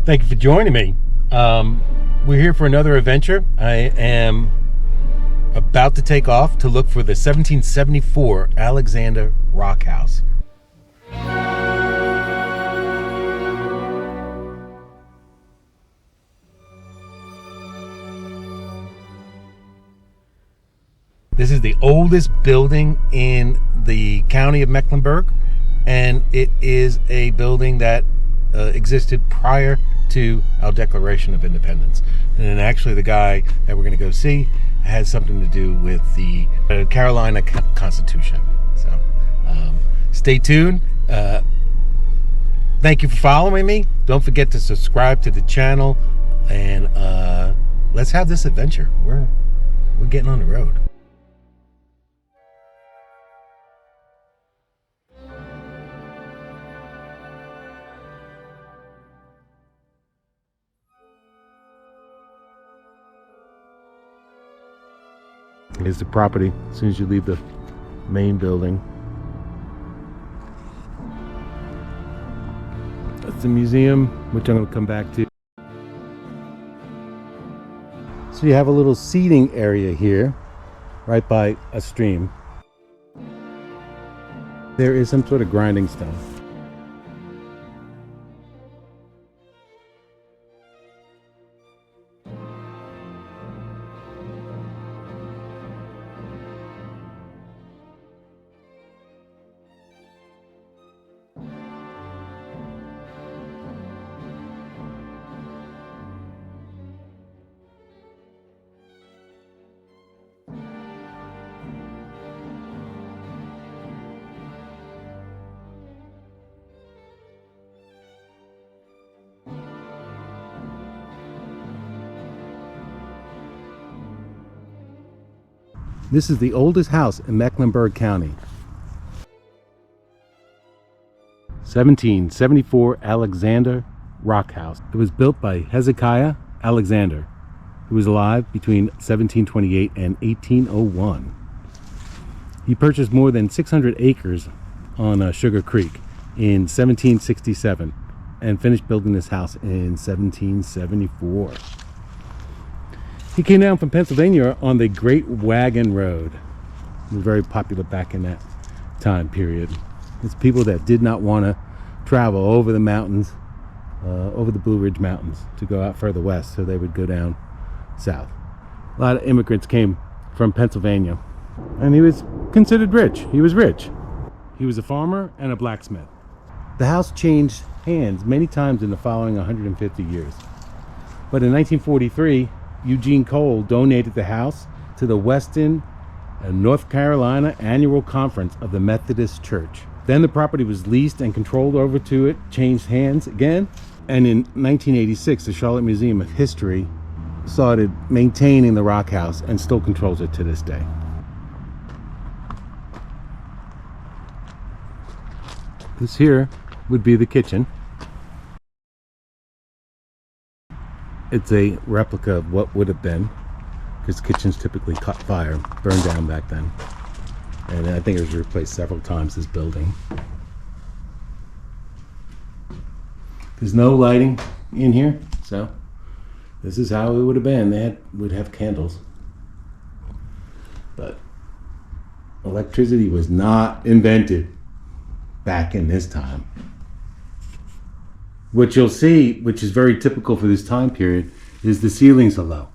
Thank you for joining me. We're here for another adventure. I am about to take off to look for the 1774 Alexander Rockhouse. This is the oldest building in the county of Mecklenburg, and it is a building that existed prior to our Declaration of Independence. And actually the guy that we're going to go see has something to do with the Carolina Constitution. So stay tuned. Thank you for following me. Don't forget to subscribe to the channel, and let's have this adventure. We're getting on the road. Here's the property as soon as you leave the main building. That's the museum, which I'm going to come back to. So you have a little seating area here, right by a stream. There is some sort of grinding stone. This is the oldest house in Mecklenburg County. 1774 Alexander Rockhouse. It was built by Hezekiah Alexander, who was alive between 1728 and 1801. He purchased more than 600 acres on Sugar Creek in 1767 and finished building this house in 1774. He came down from Pennsylvania on the Great Wagon Road. It was very popular back in that time period. It's people that did not want to travel over the mountains, over the Blue Ridge Mountains, to go out further west, so they would go down south. A lot of immigrants came from Pennsylvania, and he was considered rich. He was rich. He was a farmer and a blacksmith. The house changed hands many times in the following 150 years. But in 1943, Eugene Cole donated the house to the Weston, North Carolina Annual Conference of the Methodist Church. Then the property was leased and controlled over to it, changed hands again, and in 1986 the Charlotte Museum of History started maintaining the Rock House and still controls it to this day. This here would be the kitchen. It's a replica of what would have been, because kitchens typically caught fire, burned down back then. And I think it was replaced several times, this building. There's no lighting in here, so this is how it would have been. They would have candles. But electricity was not invented back in this time. What you'll see, which is very typical for this time period, is the ceilings are low.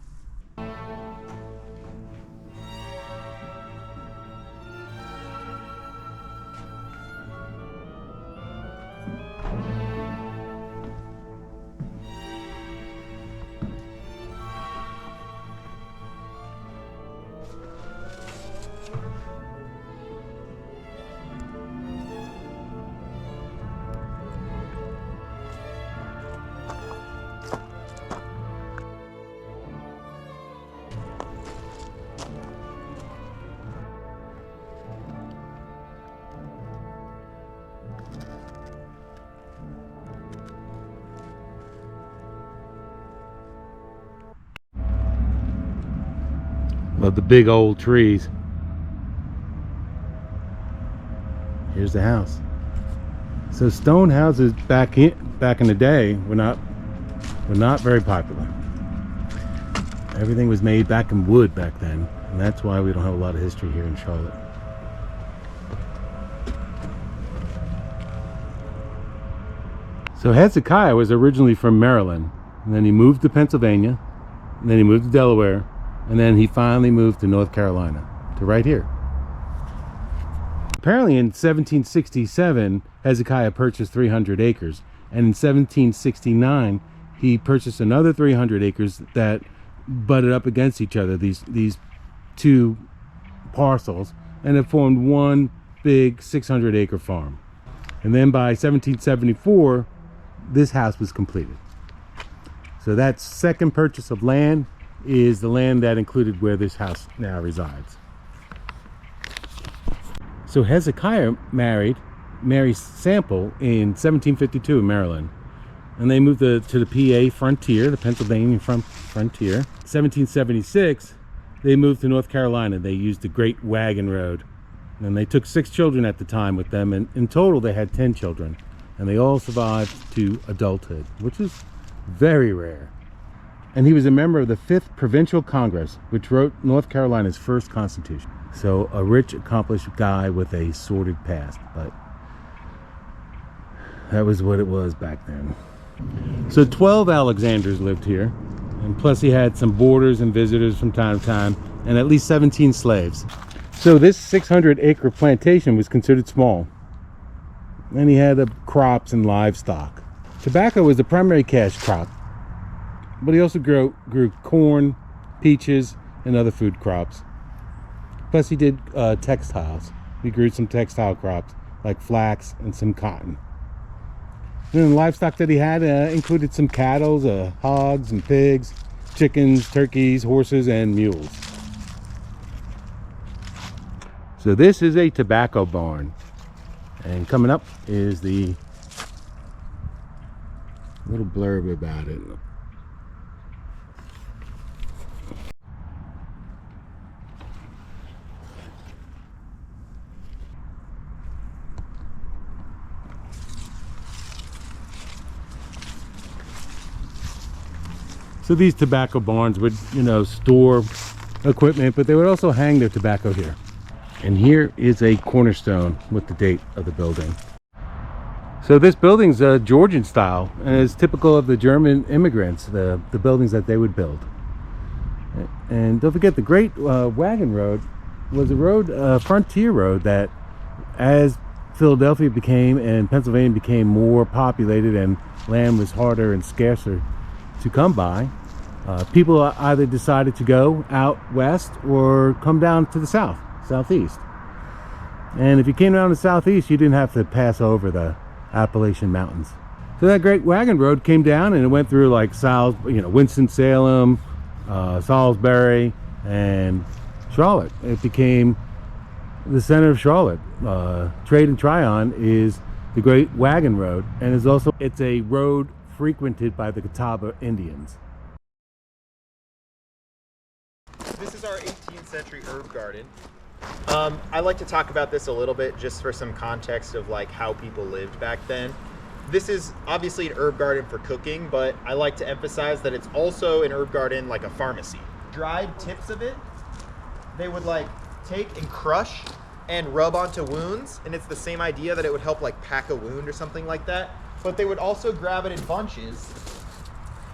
Of the big old trees. Here's the house. So stone houses back in the day were not but not very popular. Everything was made back in wood back then, and that's why we don't have a lot of history here in Charlotte. So Hezekiah was originally from Maryland, and then he moved to Pennsylvania, and then he moved to Delaware, and then he finally moved to North Carolina, to right here. Apparently in 1767, Hezekiah purchased 300 acres, and in 1769, he purchased another 300 acres that butted up against each other, these two parcels, and it formed one big 600-acre farm. And then by 1774, this house was completed. So that second purchase of land is the land that included where this house now resides. So Hezekiah married Mary Sample in 1752 in Maryland, and they moved to the PA frontier, the Pennsylvania frontier. 1776, they moved to North Carolina. They used the Great Wagon Road, and they took 6 children at the time with them, and in total they had 10 children, and they all survived to adulthood, which is very rare. And he was a member of the 5th Provincial Congress, which wrote North Carolina's first constitution. So a rich, accomplished guy with a sordid past, but that was what it was back then. So 12 Alexanders lived here, and plus he had some boarders and visitors from time to time, and at least 17 slaves. So this 600-acre plantation was considered small, and he had crops and livestock. Tobacco was the primary cash crop, but he also grew corn, peaches, and other food crops. Plus he did textiles. He grew some textile crops like flax and some cotton. And then the livestock that he had included some cattle, hogs and pigs, chickens, turkeys, horses, and mules. So this is a tobacco barn. And coming up is the little blurb about it. So these tobacco barns would, store equipment, but they would also hang their tobacco here. And here is a cornerstone with the date of the building. So this building's Georgian style, and is typical of the German immigrants, the buildings that they would build. And don't forget, the Great Wagon Road was a frontier road that, as Philadelphia became and Pennsylvania became more populated and land was harder and scarcer to come by, people either decided to go out west or come down to the southeast. And if you came down to the southeast, you didn't have to pass over the Appalachian Mountains. So that Great Wagon Road came down, and it went through like Winston-Salem, Salisbury, and Charlotte. It became the center of Charlotte. Trade and Tryon is the Great Wagon Road, and it's a road frequented by the Catawba Indians. This is our 18th century herb garden. I like to talk about this a little bit just for some context of like how people lived back then. This is obviously an herb garden for cooking, but I like to emphasize that it's also an herb garden like a pharmacy. Dried tips of it, they would like take and crush and rub onto wounds, and it's the same idea that it would help like pack a wound or something like that. But they would also grab it in bunches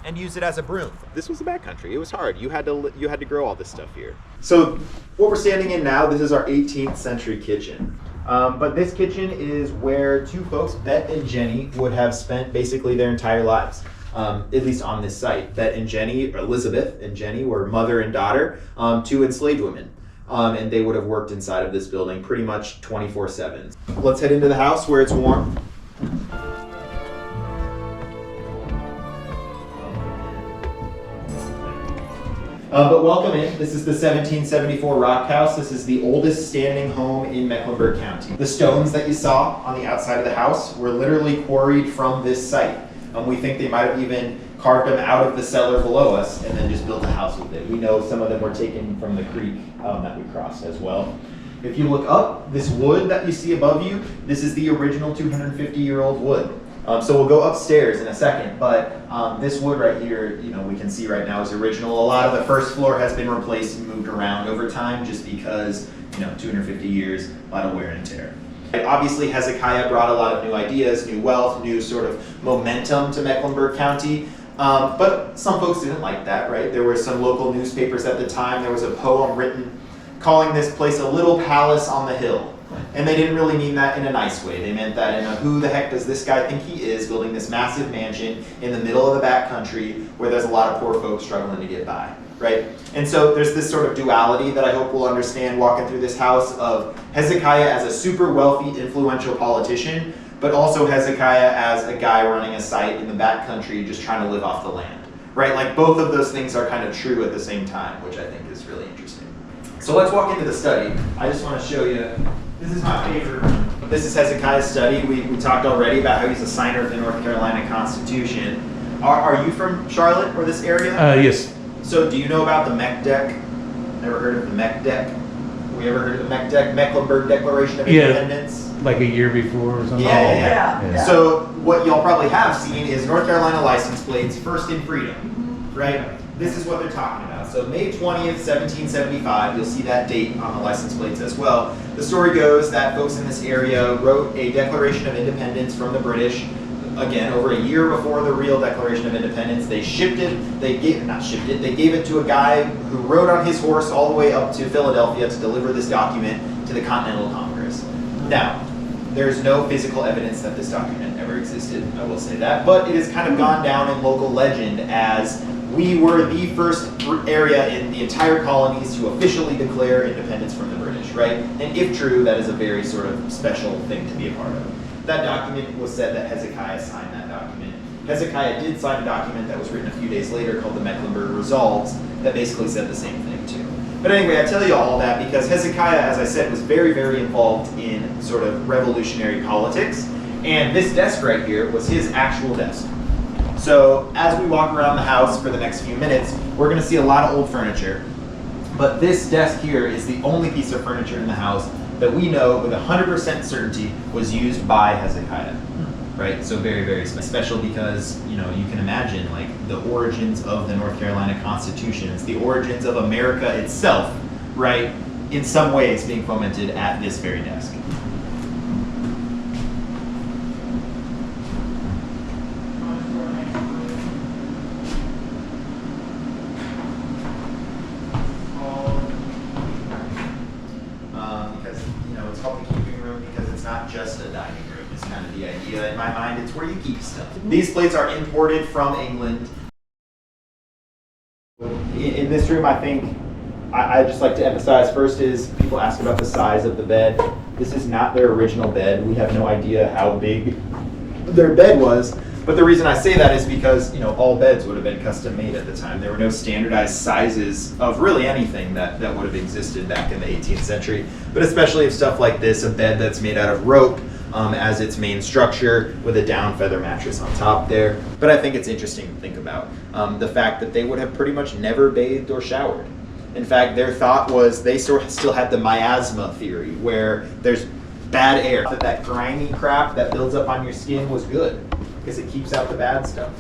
and use it as a broom. This was the backcountry. It was hard. You had to grow all this stuff here. So what we're standing in now, this is our 18th century kitchen. But this kitchen is where 2 folks, Bet and Jenny, would have spent basically their entire lives, at least on this site. Bet and Jenny, Elizabeth and Jenny, were mother and daughter, 2 enslaved women. And they would have worked inside of this building pretty much 24/7. Let's head into the house where it's warm. But welcome in. This is the 1774 Rockhouse. This is the oldest standing home in Mecklenburg County. The stones that you saw on the outside of the house were literally quarried from this site. We think they might have even carved them out of the cellar below us and then just built a house with it. We know some of them were taken from the creek that we crossed as well. If you look up, this wood that you see above you, this is the original 250-year-old wood. So we'll go upstairs in a second, but this wood right here, we can see right now is original. A lot of the first floor has been replaced and moved around over time just because, 250 years, a lot of wear and tear. Obviously, Hezekiah brought a lot of new ideas, new wealth, new sort of momentum to Mecklenburg County. But some folks didn't like that, right? There were some local newspapers at the time. There was a poem written calling this place a little palace on the hill. And they didn't really mean that in a nice way. They meant that in a who the heck does this guy think he is, building this massive mansion in the middle of the backcountry where there's a lot of poor folks struggling to get by, right? And so there's this sort of duality that I hope we'll understand walking through this house of Hezekiah as a super wealthy, influential politician, but also Hezekiah as a guy running a site in the backcountry just trying to live off the land, right? Like both of those things are kind of true at the same time, which I think is really interesting. So let's walk into the study. I just want to show you. This is my favorite room. This is Hezekiah's study. We talked already about how he's a signer of the North Carolina Constitution. Are you from Charlotte or this area? Yes. So do you know about the Mech Deck? Never heard of the Mech Deck? We ever heard of the Mech Deck? Mecklenburg Declaration of Independence? Like a year before or something? Yeah. So what y'all probably have seen is North Carolina license plates, first in freedom, right? This is what they're talking about. So May 20th, 1775, you'll see that date on the license plates as well. The story goes that folks in this area wrote a Declaration of Independence from the British, again, over a year before the real Declaration of Independence. They gave it to a guy who rode on his horse all the way up to Philadelphia to deliver this document to the Continental Congress. Now, there's no physical evidence that this document ever existed, I will say that, but it has kind of gone down in local legend as we were the first area in the entire colonies to officially declare independence from the British, right? And if true, that is a very sort of special thing to be a part of. That document was said that Hezekiah signed that document. Hezekiah did sign a document that was written a few days later called the Mecklenburg Resolves that basically said the same thing too. But anyway, I tell you all that because Hezekiah, as I said, was very, very involved in sort of revolutionary politics. And this desk right here was his actual desk. So as we walk around the house for the next few minutes, we're going to see a lot of old furniture. But this desk here is the only piece of furniture in the house that we know with 100% certainty was used by Hezekiah, right? So very, very special because, you can imagine like the origins of the North Carolina Constitution, it's the origins of America itself, right? In some ways being fomented at this very desk. In my mind, it's where you keep stuff. These plates are imported from England. In this room, I think I just like to emphasize first is people ask about the size of the bed. This is not their original bed. We have no idea how big their bed was. But the reason I say that is because all beds would have been custom made at the time. There were no standardized sizes of really anything that would have existed back in the 18th century. But especially if stuff like this, a bed that's made out of rope, as its main structure with a down feather mattress on top there. But I think it's interesting to think about the fact that they would have pretty much never bathed or showered. In fact, their thought was they still had the miasma theory where there's bad air. That grimy crap that builds up on your skin was good because it keeps out the bad stuff,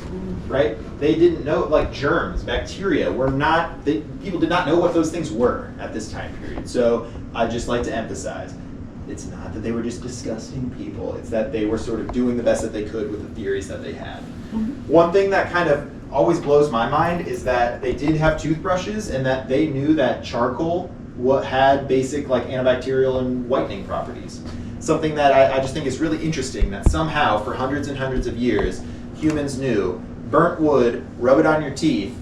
right? They didn't know, like germs, bacteria people did not know what those things were at this time period. So I'd just like to emphasize, it's not that they were just disgusting people. It's that they were sort of doing the best that they could with the theories that they had. One thing that kind of always blows my mind is that they did have toothbrushes and that they knew that charcoal had basic like antibacterial and whitening properties. Something that I just think is really interesting that somehow for hundreds and hundreds of years, humans knew burnt wood, rub it on your teeth,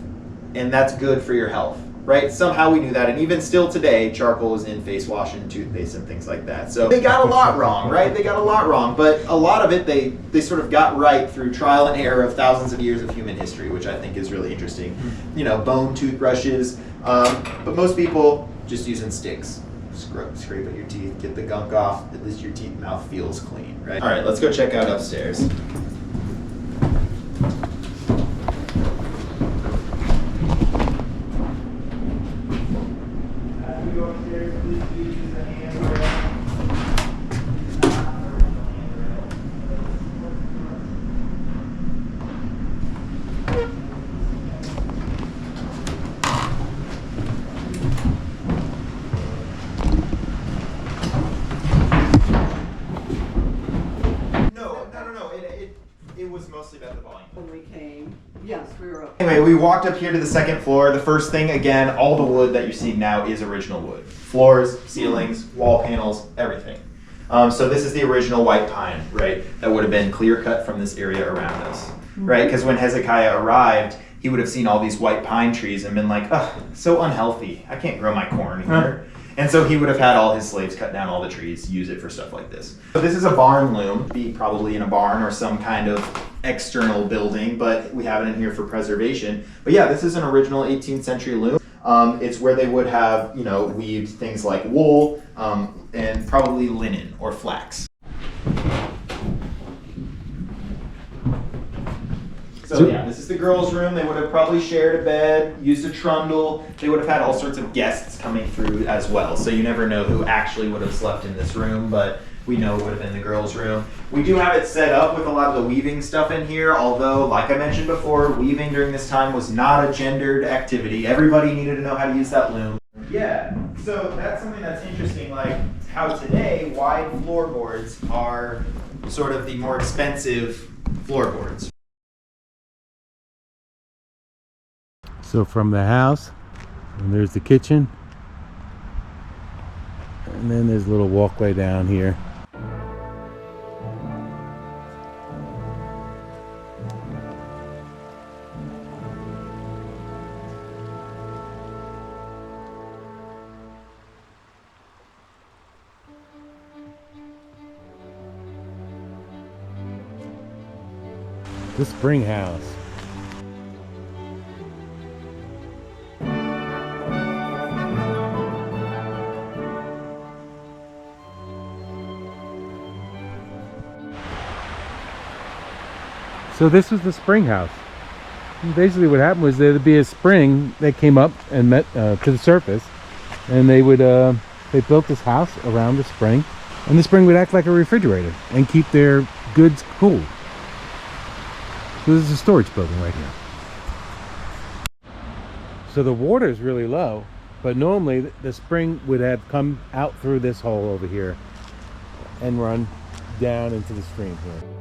and that's good for your health. Right? Somehow we knew that, and even still today, charcoal is in face wash and toothpaste and things like that. So they got a lot wrong, right? They got a lot wrong, but a lot of it they sort of got right through trial and error of thousands of years of human history, which I think is really interesting. Bone toothbrushes, but most people just using sticks. Scrape at your teeth, get the gunk off, at least your mouth feels clean, right? All right, let's go check out upstairs. It was mostly about the volume. When we came, yes, we were up. Anyway, we walked up here to the second floor. The first thing, again, all the wood that you're seeing now is original wood. Floors, ceilings, wall panels, everything. So this is the original white pine, right? That would have been clear cut from this area around us, right? Because when Hezekiah arrived, he would have seen all these white pine trees and been like, oh, so unhealthy. I can't grow my corn here. And so he would have had all his slaves cut down all the trees, use it for stuff like this. So this is a barn loom, be probably in a barn or some kind of external building, but we have it in here for preservation. But yeah, this is an original 18th century loom. It's where they would have, you know, weaved things like wool and probably linen or flax. So yeah, this is the girls' room. They would have probably shared a bed, used a trundle. They would have had all sorts of guests coming through as well. So you never know who actually would have slept in this room, but we know it would have been the girls' room. We do have it set up with a lot of the weaving stuff in here, although, like I mentioned before, weaving during this time was not a gendered activity. Everybody needed to know how to use that loom. Yeah, so that's something that's interesting, like how today wide floorboards are sort of the more expensive floorboards. So from the house, and there's the kitchen, and then there's a little walkway down here. The spring house. So this was the spring house. And basically what happened was there would be a spring that came up and met to the surface, and they would they built this house around the spring, and the spring would act like a refrigerator and keep their goods cool. So this is a storage building right here. So the water is really low, but normally the spring would have come out through this hole over here and run down into the stream here.